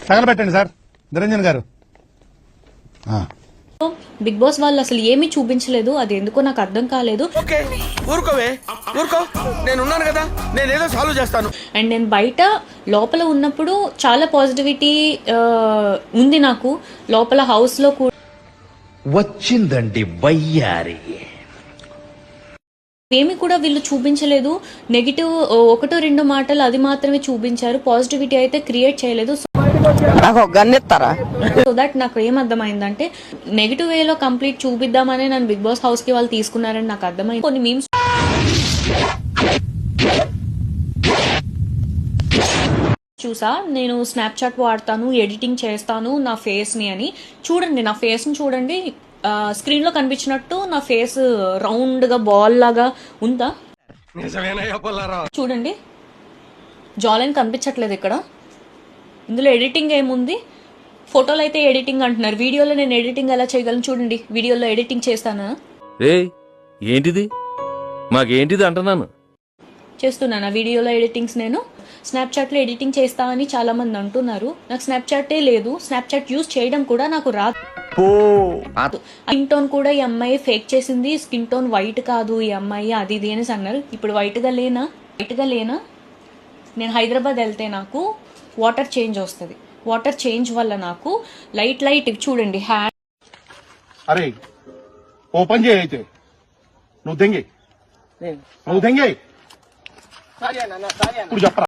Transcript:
తగలబెట్టండి sir Niranjan గారు. Big boss వాళ్ళు అసలు ఏమీ చూపించలేదు, అది ఎందుకో నాకు అర్థం కాలేదు. ఓకే ఊరుకోవే ఊరుకో, నేను ఉన్నాను కదా, నేనేదో సాల్వ్ చేస్తాను. అండ్ నేను బయట లోపల ఉన్నప్పుడు చాలా పాజిటివిటీ ఉంది నాకు. లోపల హౌస్ లో కూడా వచ్చిందండి వయ్యారి. ఏమి కూడా వీళ్ళు చూపించలేదు. నెగిటివ్ ఒకటో రెండు మాటలు అది మాత్రమే చూపించారు, పాజిటివిటీ అయితే క్రియేట్ చేయలేదు. సో దట్ నాకు ఏమర్థమైందంటే నెగిటివ్ వేలో కంప్లీట్ చూపిద్దామని నన్ను బిగ్ బాస్ హౌస్ కి వాళ్ళు తీసుకున్నారని నాకు అర్థమైంది. కొన్ని మీమ్స్ చూసా, నేను స్నాప్చాట్ వాడతాను, ఎడిటింగ్ చేస్తాను నా ఫేస్ ని అని. చూడండి నా ఫేస్ ని చూడండి, స్క్రీన్ లో కనిపించినట్టు నా ఫేస్ రౌండ్ గా బాల్ లాగా ఉందా? చూడండి జాలైన్ కనిపించట్లేదు ఇక్కడ. ఇందులో ఎడిటింగ్ ఏముంది? ఫోటోలు అయితే ఎడిటింగ్ అంటున్నారు, వీడియోలో నేను ఎడిటింగ్ ఎలా చేయగలను? చూడండి వీడియోలో ఎడిటింగ్ చేస్తానా? ఏంటిది మాకేంటిది అంటున్నాను, చేస్తున్నానా వీడియోలో ఎడిటింగ్స్? నేను స్నాప్చాట్ లో ఎడిటింగ్ చేస్తా అని చాలా మంది అంటున్నారు. నాకు స్నాప్చాటే లేదు, స్నాప్చాట్ యూజ్ చేయడం కూడా నాకు రాదు. స్కిన్ టోన్ కూడా ఈ అమ్మాయి ఫేక్ చేసింది, స్కిన్ టోన్ వైట్ కాదు ఈ అమ్మాయి, అది ఇది అనేసి అన్నారు. ఇప్పుడు వైట్ గా లేనా? నేను హైదరాబాద్ వెళ్తే నాకు వాటర్ చేంజ్ వస్తుంది, వాటర్ చేంజ్ వల్ల నాకు లైట్ చూడండి హ్యాండ్. అరే ఓపెన్ చేయి, అయితే నువ్వు దెంగే ఇప్పుడు చెప్పరా.